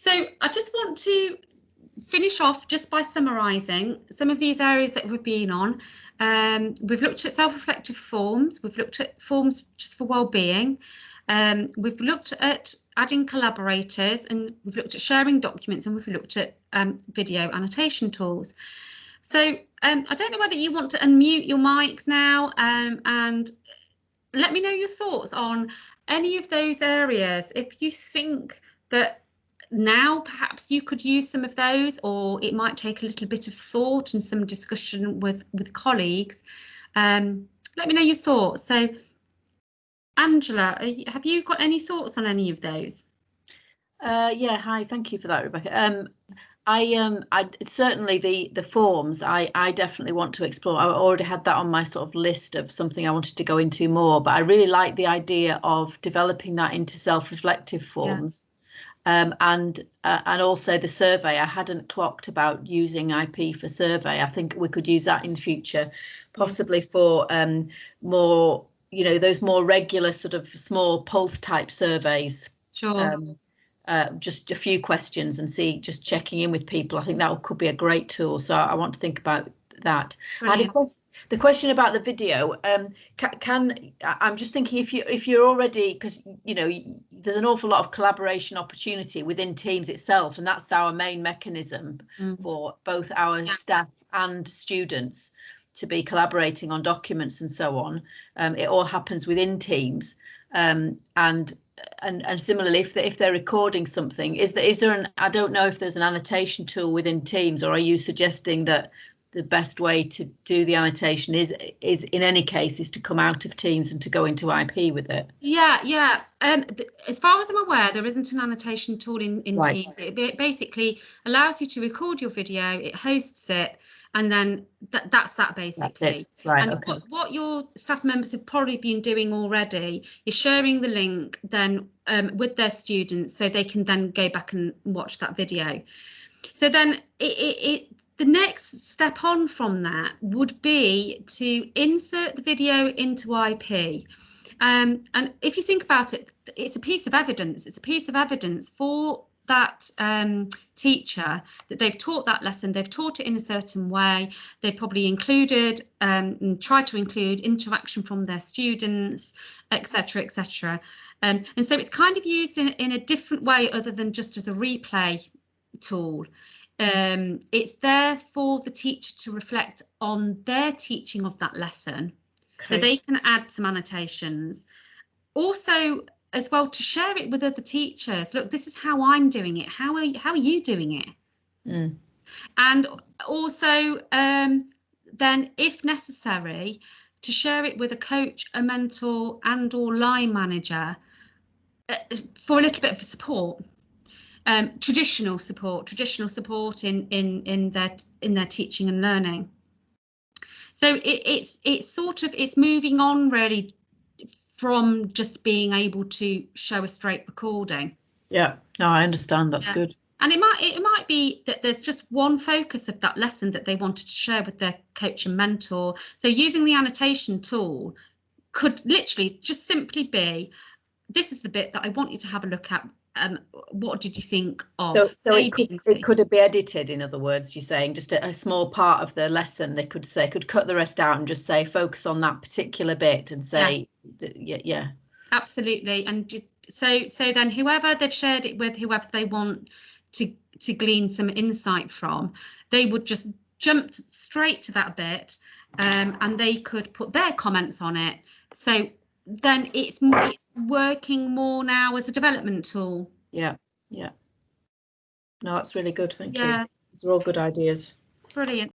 So I just want to finish off just by summarising some of these areas that we've been on. We've looked at self-reflective forms, we've looked at forms just for well-being, we've looked at adding collaborators, and we've looked at sharing documents, and we've looked at video annotation tools. So I don't know whether you want to unmute your mics now and let me know your thoughts on any of those areas. If you think that now perhaps you could use some of those, or it might take a little bit of thought and some discussion with colleagues, let me know your thoughts. So Angela, have you got any thoughts on any of those? Yeah, hi, thank you for that, Rebecca. I certainly the forms I definitely want to explore. I already had that on my sort of list of something I wanted to go into more, but I really like the idea of developing that into self-reflective forms. Yeah. And also the survey. I hadn't clocked about using IP for survey. I think we could use that in the future, possibly for more, those more regular sort of small pulse type surveys. Sure. Just a few questions and just checking in with people. I think that could be a great tool. So I want to think about that. And the question about the video, I'm just thinking if you're already, because there's an awful lot of collaboration opportunity within Teams itself, and that's our main mechanism for both our staff and students to be collaborating on documents and so on. It all happens within Teams, and similarly, if they're recording something, is there I don't know if there's an annotation tool within Teams, or are you suggesting that the best way to do the annotation is in any case is to come out of Teams and to go into IP with it? Yeah. As far as I'm aware, there isn't an annotation tool in Right. Teams. It basically allows you to record your video, it hosts it, and then that's that basically. That's it. Right. And okay. what your staff members have probably been doing already is sharing the link then with their students, so they can then go back and watch that video. So then the next step on from that would be to insert the video into IP. And if you think about it, it's a piece of evidence. It's a piece of evidence for that teacher that they've taught that lesson, they've taught it in a certain way, they probably included and tried to include interaction from their students, etc., etc. And so it's kind of used in a different way other than just as a replay tool. It's there for the teacher to reflect on their teaching of that lesson, so they can add some annotations. Also, as well, to share it with other teachers. Look, this is how I'm doing it. How are you doing it? And also, then, if necessary, to share it with a coach, a mentor, and/or line manager for a little bit of support. Traditional support in their teaching and learning. So it's moving on really from just being able to show a straight recording. Yeah, no, I understand. That's good. And it might be that there's just one focus of that lesson that they wanted to share with their coach and mentor. So using the annotation tool could literally just simply be, this is the bit that I want you to have a look at. What did you think of? So it could be edited, in other words, you're saying just a small part of the lesson. They could cut the rest out and just say focus on that particular bit and say yeah. Absolutely. And so then whoever they've shared it with, whoever they want to glean some insight from, they would just jump straight to that bit, and they could put their comments on it. So then it's working more now as a development tool. Yeah. No, that's really good. Thank you. These are all good ideas. Brilliant.